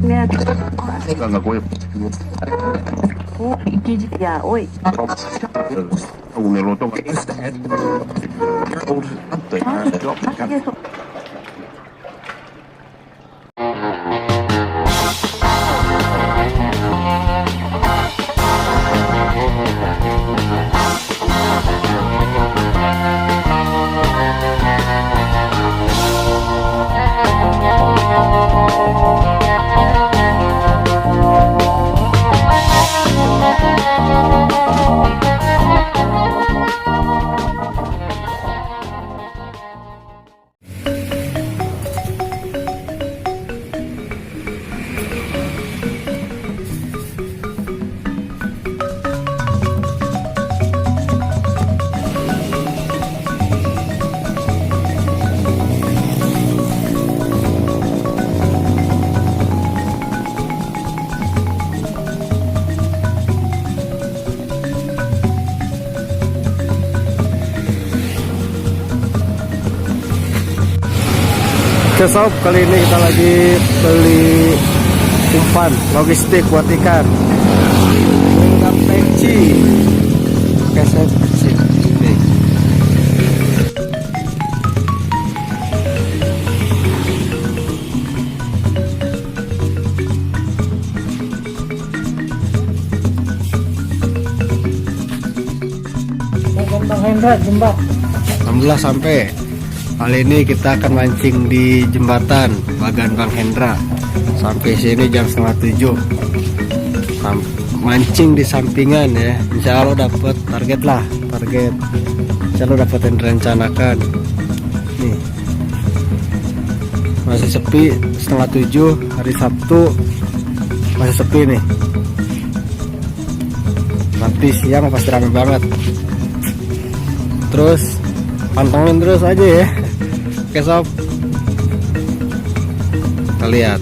ね。Enggak gue. Oh, iki ya, oi. Udah lo tuh Oke sob, kali ini kita lagi beli umpan logistik buat ikan. Dengan peci. Oke sob, nih. Bang Hendra jembak. Alhamdulillah sampai. Kali ini kita akan mancing di jembatan Bagan Bang Hendra. Sampai sini jam 6:30. Mancing di sampingan ya. Insya Allah dapat target lah, target. Insya Allah dapat yang direncanakan. Nih, masih sepi 6:30 hari Sabtu, masih sepi nih. Nanti siang pasti ramai banget. Terus pantengin terus aja ya. Oke sob, kita lihat.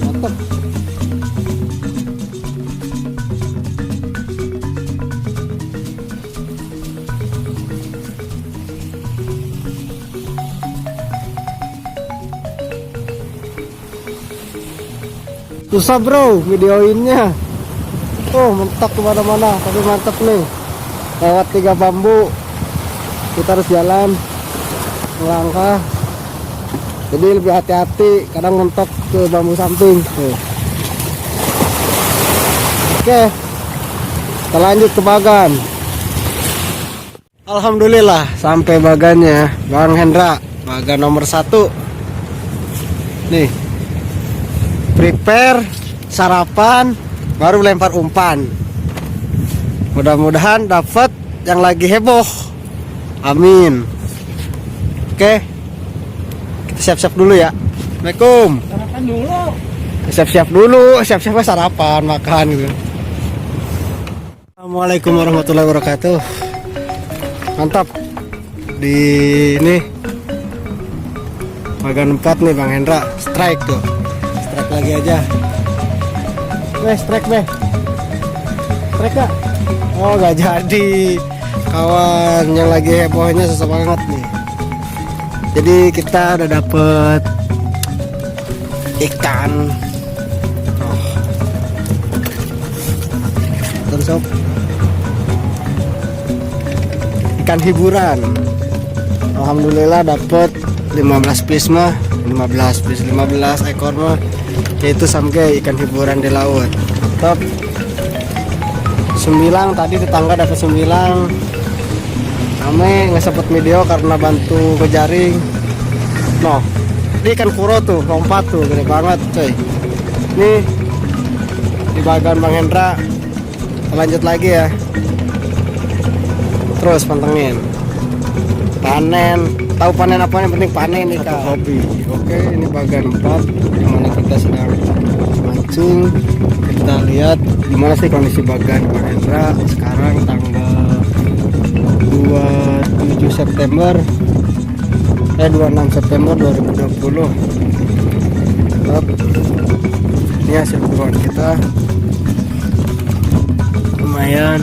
Mantap. Susah bro videoinnya. Oh mentok kemana-mana, tapi mantap nih. Lewat 3 bambu, kita harus jalan melangkah. Jadi lebih hati-hati, kadang mentok ke bambu samping. Oke, kita lanjut ke Bagan. Alhamdulillah sampai Bagannya Bang Hendra, Bagan nomor 1. Nih, prepare sarapan, baru lempar umpan. Mudah-mudahan dapat yang lagi heboh. Amin. Oke, kita siap-siap dulu ya. Assalamualaikum. Sarapan dulu. Siap-siap dulu, siap-siap sarapan, makan gitu. Assalamualaikum warahmatullahi wabarakatuh. Mantap. Di ini Bagan 4 nih Bang Hendra, strike tuh. Strike lagi aja. Strike beh. Strike gak? Oh gak jadi. Kawan yang lagi hebohnya susah banget nih. Jadi kita udah dapet ikan. Sob, ikan hiburan. Alhamdulillah dapat 15 piece mah, 15 ekor mah, yaitu sampai ikan hiburan di laut. Top 9 tadi tetangga dapat 9. Ame nggak sempet video karena bantu ke jaring. No, ini ikan kuro tuh, lompat tuh, gede banget coy. Ini di Bagan Bang Hendra. Lanjut lagi ya, terus pantengin panen tahu panen apa yang penting panen nih Kak. Hobi. Oke, ini bagian 4 dimana kita sedang mancing. Kita lihat gimana sih kondisi bagan Mahendra sekarang tanggal 27 September 26 September 2020. Ini hasil buruan kita lumayan.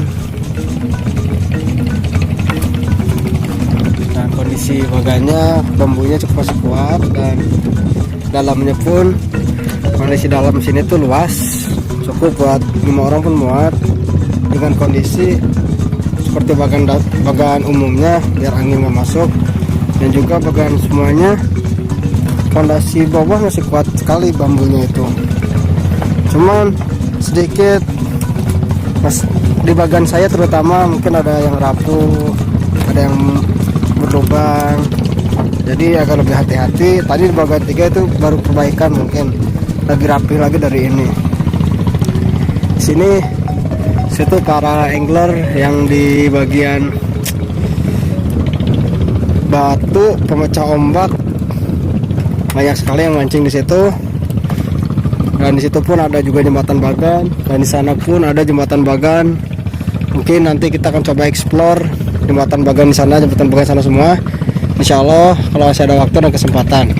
Nah, kondisi bagannya bambunya cukup masih kuat dan dalamnya pun kondisi dalam sini tuh luas, cukup buat 5 orang pun muat dengan kondisi seperti bagan umumnya biar angin nggak masuk, dan juga bagan semuanya fondasi bawah masih kuat sekali bambunya itu. Cuman sedikit di bagan saya terutama mungkin ada yang rapuh, ada yang berlubang, jadi agak lebih hati-hati. Tadi di bagan 3 itu baru perbaikan, mungkin lagi rapi lagi dari ini. Sini situ para angler yang di bagian batu pemecah ombak banyak sekali yang mancing di situ. Dan di situ pun ada juga jembatan bagan, dan di sana pun ada jembatan bagan. Mungkin nanti kita akan coba explore jembatan bagan di sana, jembatan bagan sana semua. Insya Allah kalau masih ada waktu dan kesempatan.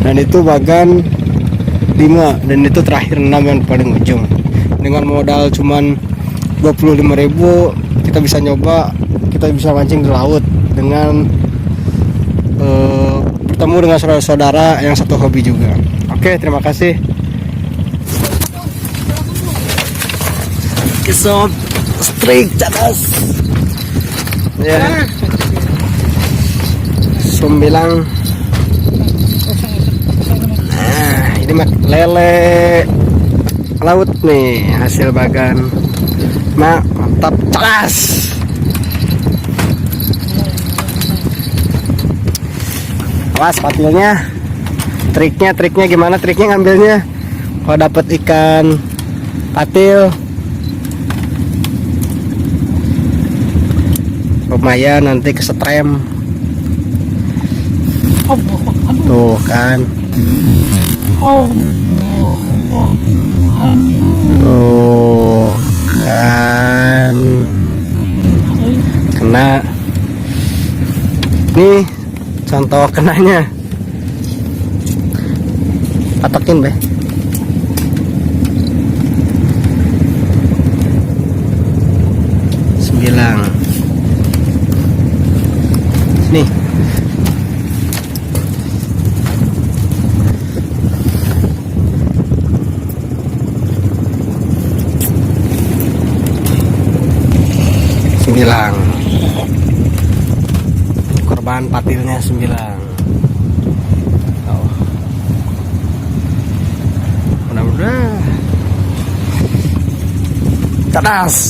Dan itu bagan 5 dan itu terakhir 6 yang paling ujung. Dengan modal cuman 25.000 kita bisa nyoba, kita bisa mancing di laut dengan bertemu dengan saudara-saudara yang satu hobi juga. Oke, terima kasih. Kisah strik cadas. Ya. Sumbilang. Nah, ini mah lele laut nih hasil bagan. Mantap cadas. Awas patilnya. Triknya gimana triknya ngambilnya? Kalau dapat ikan patil lumayan, nanti kesetrem. Tuh kan. Tuh kan. Kena. Nih contoh kenanya. Patokin be. Sembilang. Nih. Sembilang. Korban patilnya 9. Mudah-mudahan cadas.